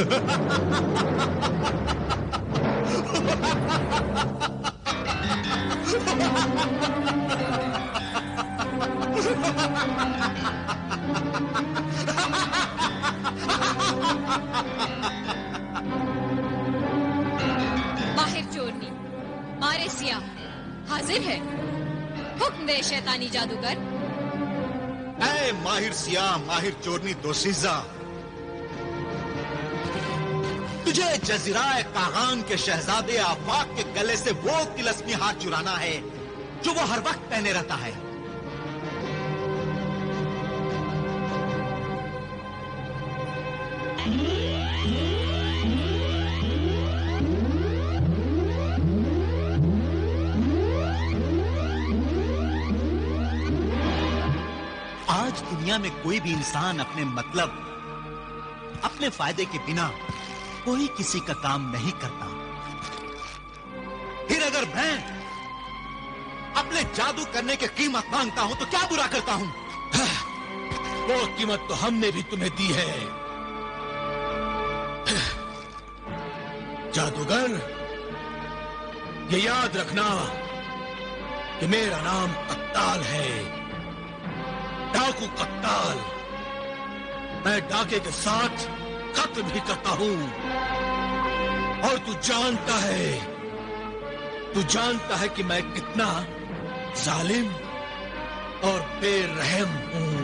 माहिर चोरनी, मारे सियाह हाजिर है। हुक्म दे शैतानी जादूगर। ऐ माहिर सियाह, माहिर चोरनी दोशीजा, तुझे जजीराए कागान के शहजादे आफाक के गले से वो तिलस्मी हार चुराना है जो वो हर वक्त पहने रहता है। आज दुनिया में कोई भी इंसान अपने मतलब, अपने फायदे के बिना कोई किसी का काम नहीं करता। फिर अगर मैं अपने जादू करने की कीमत मांगता हूं तो क्या बुरा करता हूं? वो कीमत तो हमने भी तुम्हें दी है जादूगर। ये याद रखना कि मेरा नाम कत्ताल है, डाकू कत्ताल। मैं डाके के साथ कत्ल भी करता हूं। और तू जानता है कि मैं कितना जालिम और बेरहम हूं।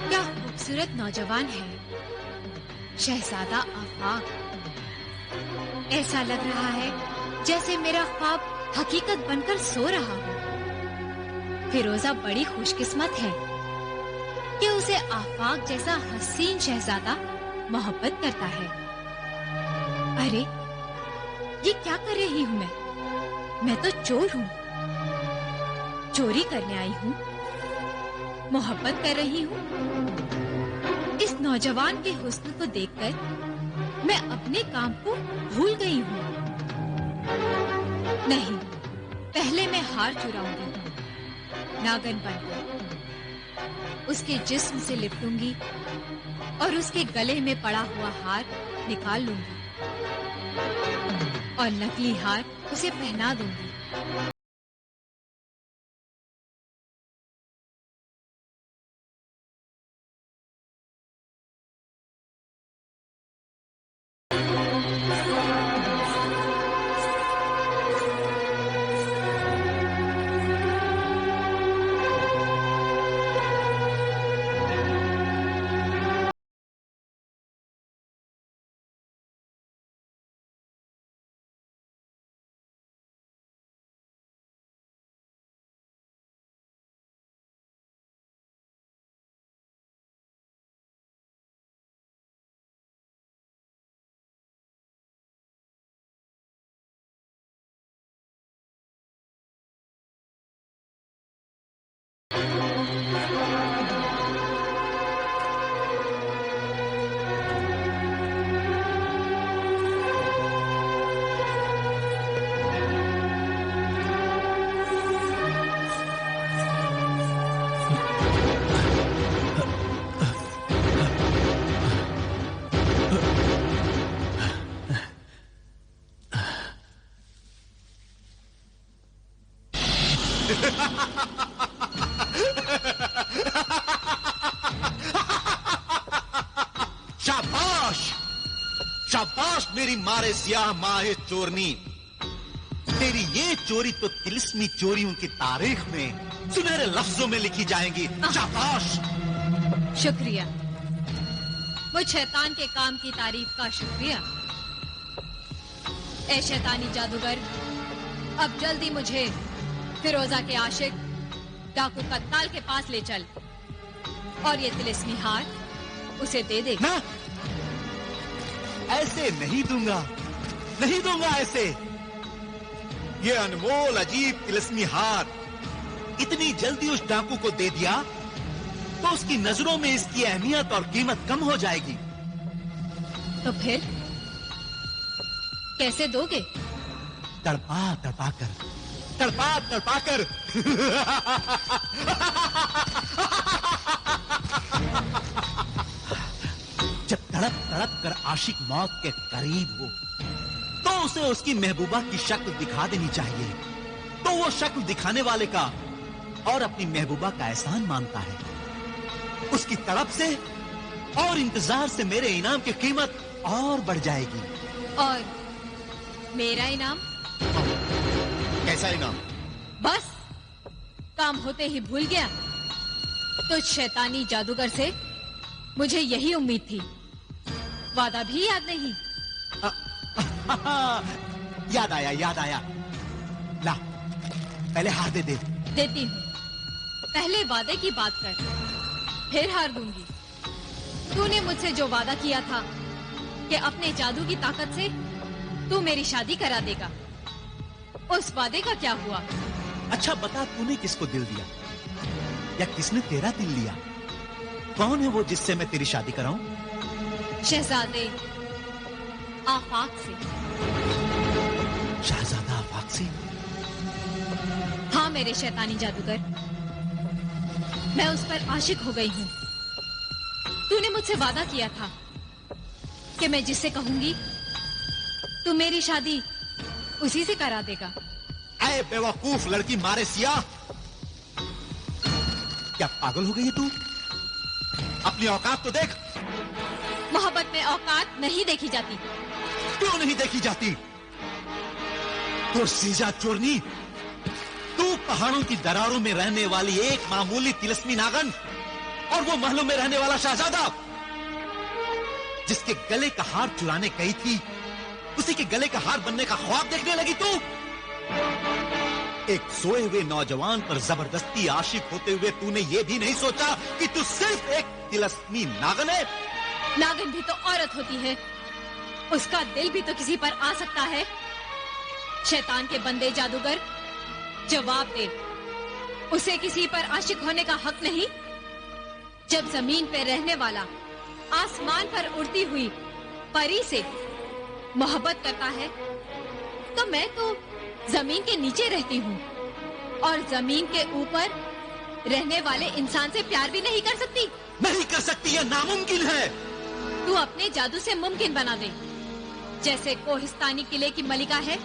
क्या खूबसूरत नौजवान है शहजादा आफाक। ऐसा लग रहा है जैसे मेरा ख्वाब हकीकत बनकर सो रहा हो। फिरोजा बड़ी खुशकिस्मत है कि उसे आफाक जैसा हसीन शहजादा मोहब्बत करता है। अरे ये क्या कर रही हूँ मैं तो चोर हूँ। चोरी करने आई हूँ, मोहब्बत कर रही हूँ। इस नौजवान के हुस्न को देखकर मैं अपने काम को भूल गई हूँ। नहीं, पहले मैं हार चुराऊंगी, नागन बनकर उसके जिस्म से लिपटूंगी और उसके गले में पड़ा हुआ हार निकाल लूंगी और नकली हार उसे पहना दूंगी। शाबाश, शाबाश मेरी मारे सियाह माहे चोरनी। तेरी ये चोरी तो तिलिस्मी चोरियों की तारीख में सुनहरे लफ्जों में लिखी जाएंगी। शाबाश। शुक्रिया, मुझ शैतान के काम की तारीफ का शुक्रिया। ए शैतानी जादूगर, अब जल्दी मुझे फिरोजा के आशिक डाकू कत्ताल के पास ले चल और ये तिलिस्मी हार उसे दे दे। ना, ऐसे नहीं दूंगा, नहीं दूंगा ऐसे। ये अनमोल अजीब तिलिस्मी हार इतनी जल्दी उस डाकू को दे दिया तो उसकी नजरों में इसकी अहमियत और कीमत कम हो जाएगी। तो फिर कैसे दोगे? तड़पा तड़पा कर, तड़पा तड़पा कर। जब तड़प तड़प कर आशिक मौत के करीब हो तो उसे उसकी महबूबा की शक्ल दिखा देनी चाहिए, तो वो शक्ल दिखाने वाले का और अपनी महबूबा का एहसान मानता है। उसकी तड़प से और इंतजार से मेरे इनाम की कीमत और बढ़ जाएगी। और मेरा इनाम? कैसा इनाम? बस काम होते ही भूल गया। तो शैतानी जादूगर से मुझे यही उम्मीद थी, वादा भी याद नहीं। याद आया, याद आया। ला, पहले हार दे दे। देती हूँ। पहले वादे की बात कर, फिर हार दूंगी। तूने मुझसे जो वादा किया था कि अपने जादू की ताकत से तू मेरी शादी करा देगा, उस वादे का क्या हुआ? अच्छा बता, तूने किसको दिल दिया या किसने तेरा दिल लिया? कौन है वो जिससे मैं तेरी शादी कराऊं? शहजादे आफाक से। शहजादा आफाक से? हाँ मेरे शैतानी जादूगर, मैं उस पर आशिक हो गई हूँ। तूने मुझसे वादा किया था कि मैं जिससे कहूंगी तू मेरी शादी उसी से करा देगा। ऐ बेवकूफ लड़की मारे सिया, क्या पागल हो गई है तू? अपनी औकात तो देख। मोहब्बत में औकात नहीं देखी जाती। क्यों नहीं देखी जाती? तो सीजा चोरनी, तू पहाड़ों की दरारों में रहने वाली एक मामूली तिलिस्मी नागन और वो महलों में रहने वाला शहजादा जिसके गले का हार चुराने गई थी, उसी के गले का हार बनने का ख्वाब देखने लगी तू। एक सोए हुए नौजवान पर जबरदस्ती आशिक होते हुए तूने ये भी नहीं सोचा कि तू सिर्फ एक तिलिस्मी नागन है। नागन भी तो औरत होती है, उसका दिल भी तो किसी पर आ सकता है। शैतान के बंदे जादूगर, जवाब दे, उसे किसी पर आशिक होने का हक नहीं? जब जमीन पर रहने वाला आसमान पर उड़ती हुई परी से मोहब्बत करता है तो मैं तो जमीन के नीचे रहती हूँ और जमीन के ऊपर रहने वाले इंसान से प्यार भी नहीं कर सकती। नहीं कर सकती, यह नामुमकिन है। तू अपने जादू से मुमकिन बना दे। जैसे कोहिस्तानी किले की मलिका है,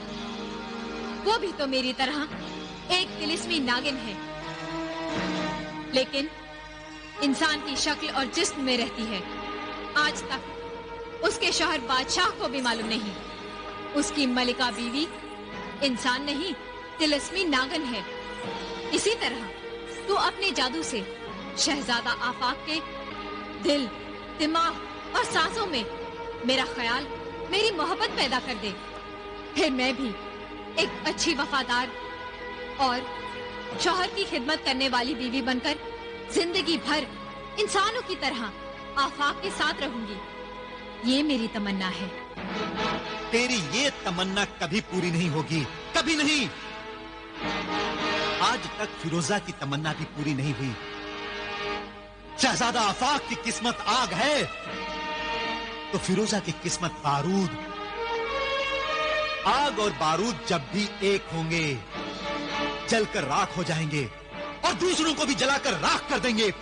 वो भी तो मेरी तरह एक तिलिस्मी नागिन है, लेकिन इंसान की शक्ल और जिस्म में रहती है। आज तक उसके शौहर बादशाह को भी मालूम नहीं, उसकी मलिका बीवी इंसान नहीं तिलिस्मी नागन है। इसी तरह तू अपने जादू से शहजादा आफाक के दिल, दिमाग और सांसों में मेरा ख्याल, मेरी मोहब्बत पैदा कर दे। फिर मैं भी एक अच्छी, वफादार और शौहर की खिदमत करने वाली बीवी बनकर जिंदगी भर इंसानों की तरह आफाक के साथ रहूंगी। ये मेरी तमन्ना है। तेरी ये तमन्ना कभी पूरी नहीं होगी, कभी नहीं। आज तक फिरोजा की तमन्ना भी पूरी नहीं हुई। शहजादा आफाक की किस्मत आग है तो फिरोजा की किस्मत बारूद। आग और बारूद जब भी एक होंगे जलकर राख हो जाएंगे और दूसरों को भी जलाकर राख कर देंगे।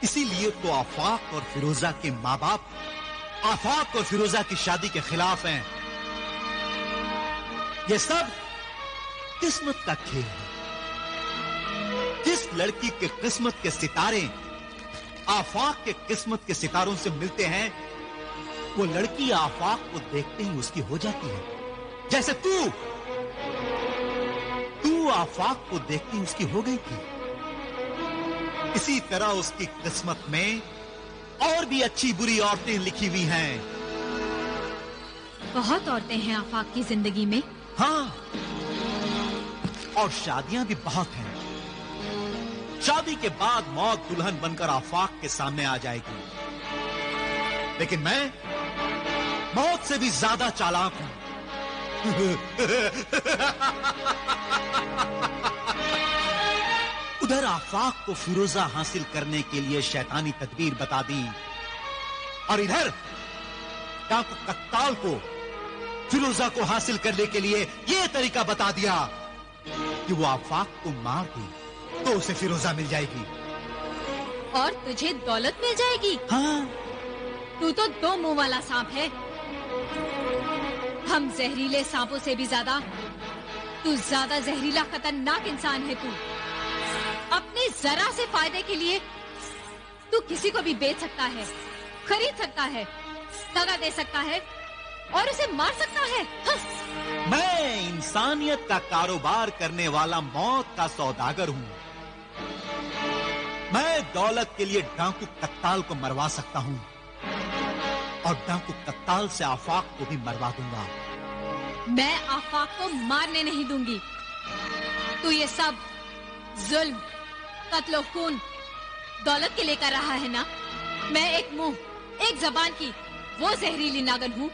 इसीलिए तो आफाक और फिरोजा के माँ बाप आफाक और फिरोजा की शादी के खिलाफ हैं। ये सब किस्मत का खेल है। जिस लड़की के किस्मत के सितारे आफाक के किस्मत के सितारों से मिलते हैं, वो लड़की आफाक को देखते ही उसकी हो जाती है। जैसे तू आफाक को देखती उसकी हो गई थी। इसी तरह उसकी किस्मत में और भी अच्छी बुरी औरतें लिखी हुई हैं। बहुत औरतें हैं आफाक की जिंदगी में। हाँ, और शादियां भी बहुत हैं। शादी के बाद मौत दुल्हन बनकर आफाक के सामने आ जाएगी, लेकिन मैं मौत से भी ज्यादा चालाक हूं। उधर आफाक को फिरोजा हासिल करने के लिए शैतानी तदबीर बता दी, और इधर डाकू कत्ताल को फिरोजा को हासिल करने के लिए यह तरीका बता दिया कि वो आफाक को मार दे तो उसे फिरोजा मिल जाएगी और तुझे दौलत मिल जाएगी। हाँ, तू तो दो मुंह वाला सांप है। हम जहरीले सांपों से भी ज्यादा तू ज्यादा जहरीला खतरनाक इंसान है। तू अपने जरा से फायदे के लिए तू किसी को भी बेच सकता है, खरीद सकता है, दगा दे सकता है और उसे मार सकता है। हाँ। मैं इंसानियत का कारोबार करने वाला मौत का सौदागर हूँ। मैं दौलत के लिए डाकू कत्ताल को मरवा सकता हूँ और डाकू कत्ताल से आफाक को भी मरवा दूंगा। मैं आफाक को मारने नहीं दूंगी। तू ये सब जुल्म, कत्ल और खून दौलत के लिए कर रहा है ना। मैं एक मुंह, एक जबान की वो जहरीली नागन हूँ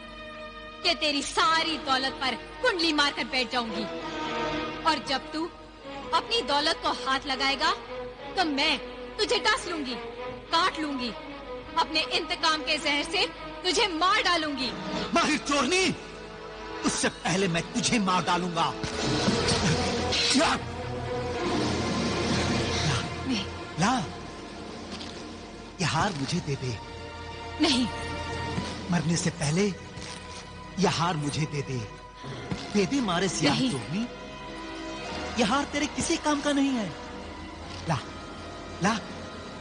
कि तेरी सारी दौलत पर कुंडली मारकर बैठ जाऊंगी। और जब तू अपनी दौलत को हाथ लगाएगा तो मैं तुझे डस लूंगी, काट लूंगी, अपने इंतकाम के जहर से तुझे मार डालूंगी। माहिर चोरनी, उससे पहले मैं तुझे मार डालूंगा। ला, ये हार मुझे दे दे। नहीं, मरने से पहले यह हार मुझे दे दे। दे दे मारे सियाह चोरनी, यह हार तेरे किसी काम का नहीं है। ला ला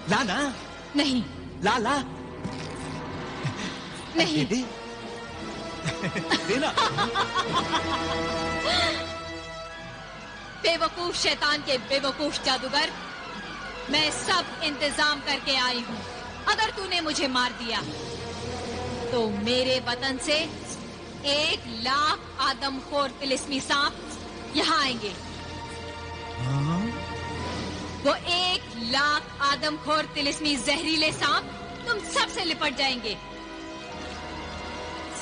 ला ना। नहीं, ला ला। नहीं, दे देना। बेवकूफ शैतान के बेवकूफ जादूगर, मैं सब इंतजाम करके आई हूँ। अगर तूने मुझे मार दिया तो मेरे वतन से 1,00,000 आदमखोर तिलिस्मी सांप यहाँ आएंगे। वो 1,00,000 आदमखोर तिलिस्मी जहरीले सांप तुम सबसे लिपट जाएंगे।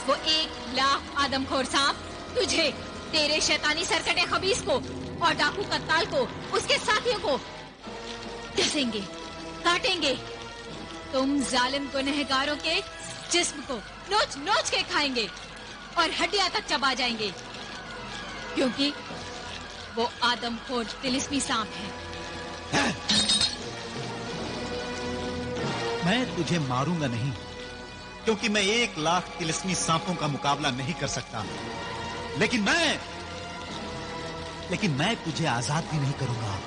वो 1,00,000 आदमखोर सांप तुझे, तेरे शैतानी सरकटे खबीस को और डाकू कत्ताल को, उसके साथियों को डसेंगे, काटेंगे। तुम जालिम गुनहगारों के जिस्म को नोच नोच के खाएंगे और हड्डियां तक चबा जाएंगे, क्योंकि वो आदमखोर तिलिस्मी सांप है। मैं तुझे मारूंगा नहीं, क्योंकि मैं 1,00,000 तिलिस्मी सांपों का मुकाबला नहीं कर सकता। लेकिन मैं तुझे आजाद भी नहीं करूंगा।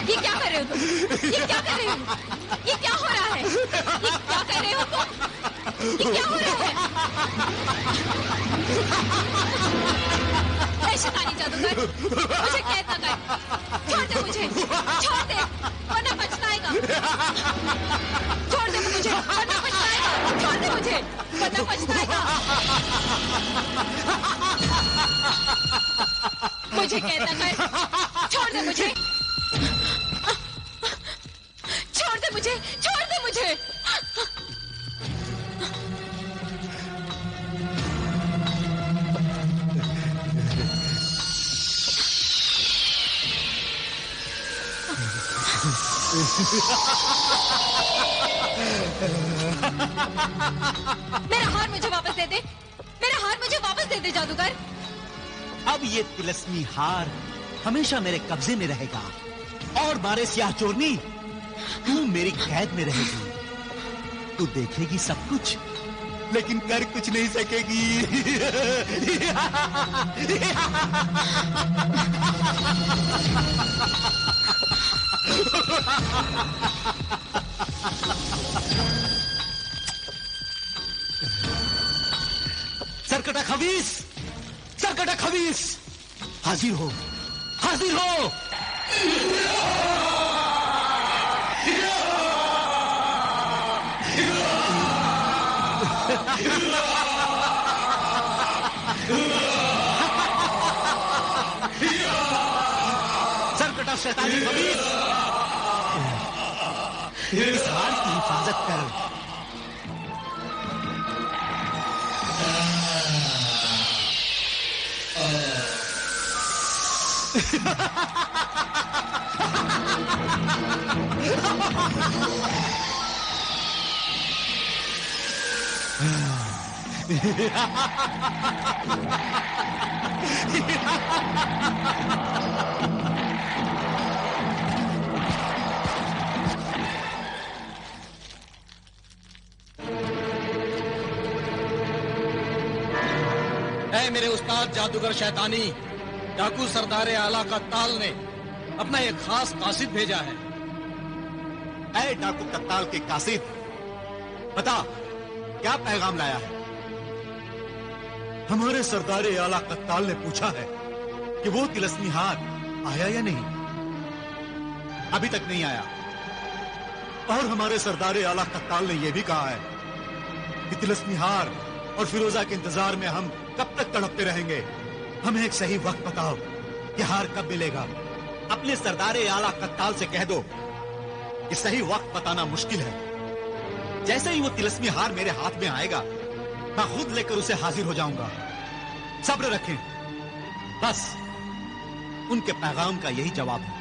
ये क्या कर रहे हो तुम? ये क्या कर रहे हो? ये क्या हो रहा है? ये क्या कर रहे हो तुम? ये क्या हो रहा है? ऐ शैतानी जादूगर, मुझे कैद न कर। छोड़ दे मुझे, छोड़ दे, वरना पछताएगा। छोड़ दे मुझे, वरना पछताएगा। छोड़ दे मुझे, वरना पछताएगा। मुझे कैद न कर, छोड़ दे मुझे, छोड़ दे मुझे, छोड़ दे मुझे। मेरा हार मुझे वापस दे दे, मेरा हार मुझे वापस दे दे जादूगर। अब ये तिलिस्मी हार हमेशा मेरे कब्जे में रहेगा और मारे सियाह चोरनी, तू मेरी कैद में रहेगी। तू देखेगी सब कुछ, लेकिन कर कुछ नहीं सकेगी। सरकटा खबीस, सरकटा खबीस, हाजिर हो, हाजिर हो। शैतानी खबीस, इस हार की हिफाजत कर। ऐ मेरे उस्ताद जादूगर शैतानी, डाकू सरदार आला कत्ताल ने अपना एक खास कासिद भेजा है। ऐ डाकू कत्ताल के कासिद, बता क्या पैगाम लाया है? हमारे सरदार आला कत्ताल ने पूछा है कि वो तिलस्मी हार आया या नहीं। अभी तक नहीं आया। और हमारे सरदार आला कत्ताल ने यह भी कहा है कि तिलस्मी हार और फिरोजा के इंतजार में हम कब तक तड़पते रहेंगे। हमें एक सही वक्त बताओ कि हार कब मिलेगा। अपने सरदार आला कत्ताल से कह दो कि सही वक्त बताना मुश्किल है। जैसे ही वो तिलस्मी हार मेरे हाथ में आएगा, मैं खुद लेकर उसे हाजिर हो जाऊंगा। सब्र रखें, बस उनके पैगाम का यही जवाब है।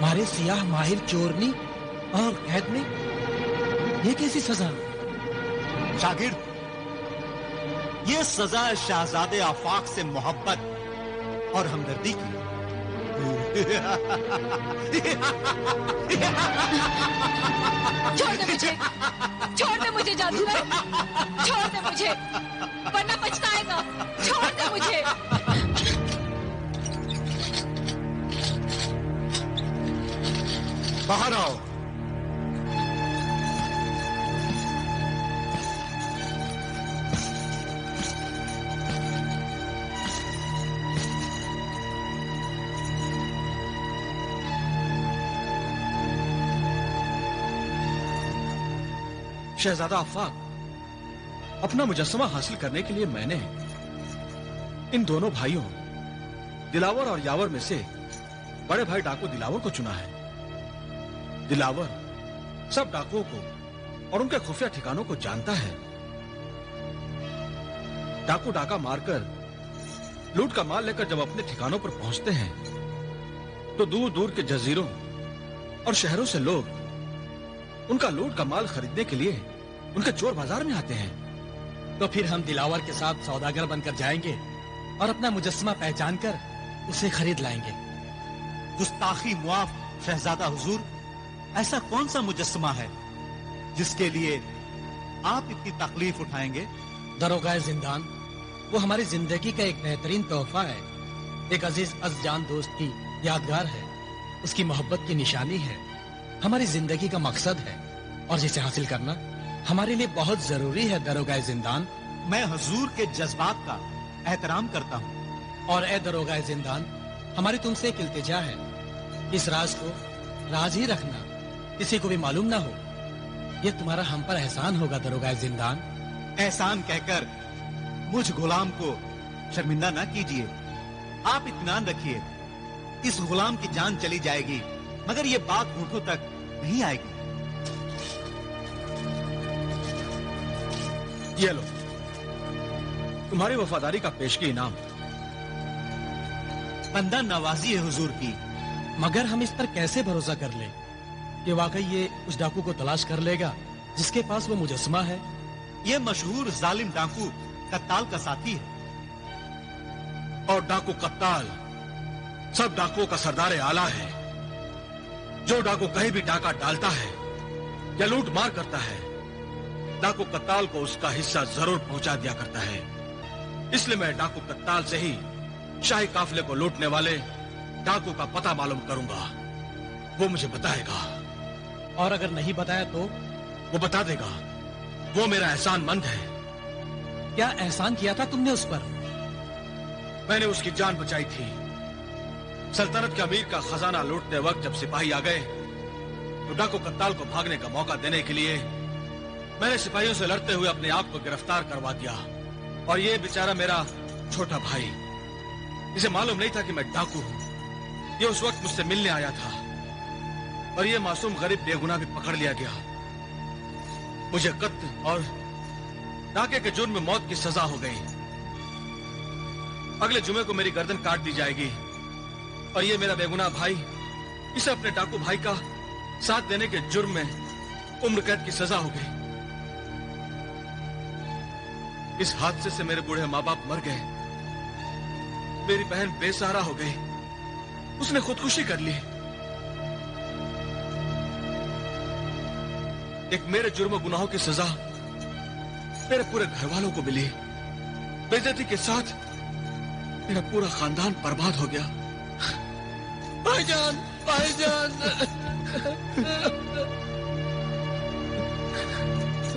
मारे सियाह माहिर चोरनी और कैद में ये कैसी सजा? शागिर्द, ये सजा शहजादे आफाक से मोहब्बत और हमदर्दी की। छोड़ दे मुझे, छोड़ दे मुझे जादूगर, छोड़ दे मुझे, वरना पछताएगा। छोड़ दे मुझे। बाहर आओ। शहजादा आफाक, अपना मुजस्समा हासिल करने के लिए मैंने इन दोनों भाइयों दिलावर और यावर में से बड़े भाई डाकू दिलावर को चुना है। दिलावर सब डाकुओं को और उनके खुफिया ठिकानों को जानता है। डाकू डाका मारकर लूट का माल लेकर जब अपने ठिकानों पर पहुंचते हैं तो दूर दूर के जजीरों और शहरों से लोग उनका लूट का माल खरीदने के लिए उनके चोर बाजार में आते हैं। तो फिर हम दिलावर के साथ सौदागर बनकर जाएंगे और अपना मुजस्समा पहचान कर उसे खरीद लाएंगे। गुस्ताखी मुआफ शहजादा हुजूर, ऐसा कौन सा मुजस्समा है जिसके लिए आप इतनी तकलीफ उठाएंगे? दरोगाए जिंदान, वो हमारी जिंदगी का एक बेहतरीन तोहफा है। एक अजीज अज़जान दोस्त की यादगार है, उसकी मोहब्बत की निशानी है, हमारी जिंदगी का मकसद है और जिसे हासिल करना हमारे लिए बहुत जरूरी है। दरोगाए जिंदान, मैं हुजूर के जज्बात का एहतराम करता हूँ। और ए दरोगाए जिंदान, हमारी तुमसे एक इल्तिजा है, इस राज को राज ही रखना, किसी को भी मालूम ना हो। ये तुम्हारा हम पर एहसान होगा दरोगाए जिंदान। एहसान कहकर मुझ गुलाम को शर्मिंदा ना कीजिए। आप इत्मीनान रखिए, इस गुलाम की जान चली जाएगी मगर ये बात होठों तक नहीं आएगी। ये लो तुम्हारी वफादारी का पेशगी इनाम। बंदा नवाजी है हुजूर की। मगर हम इस पर कैसे भरोसा कर ले कि वाकई ये उस डाकू को तलाश कर लेगा जिसके पास वो मुजस्समा है? ये मशहूर जालिम डाकू कत्ताल का साथी है। और डाकू कत्ताल सब डाकुओं का सरदार आला है। जो डाकू कहीं भी डाका डालता है या लूट मार करता है, डाकू कत्ताल को उसका हिस्सा जरूर पहुंचा दिया करता है। इसलिए मैं डाकू कत्ताल से ही शाही काफिले को लूटने वाले डाकू का पता मालूम करूंगा। वो मुझे बताएगा। और अगर नहीं बताया तो? वो बता देगा। वो मेरा एहसानमंद है। क्या एहसान किया था तुमने उस पर? मैंने उसकी जान बचाई थी। सल्तनत के अमीर का खजाना लूटते वक्त जब सिपाही आ गए तो डाकू कत्ताल को भागने का मौका देने के लिए मैंने सिपाहियों से लड़ते हुए अपने आप को गिरफ्तार करवा दिया। और ये बेचारा मेरा छोटा भाई, इसे मालूम नहीं था कि मैं डाकू हूं। ये उस वक्त मुझसे मिलने आया था और ये मासूम गरीब बेगुनाह भी पकड़ लिया गया। मुझे कत्ल और डाके के जुर्म में मौत की सजा हो गई। अगले जुमे को मेरी गर्दन काट दी जाएगी और ये मेरा बेगुनाह भाई, इसे अपने डाकू भाई का साथ देने के जुर्म में उम्र कैद की सजा हो गई। इस हादसे से मेरे बूढ़े माँ बाप मर गए। मेरी बहन बेसहारा हो गई, उसने खुदकुशी कर ली। एक मेरे जुर्म गुनाहों की सजा मेरे पूरे घर वालों को मिली। बेइज्जती के साथ मेरा पूरा खानदान बर्बाद हो गया। भाईजान, भाईजान।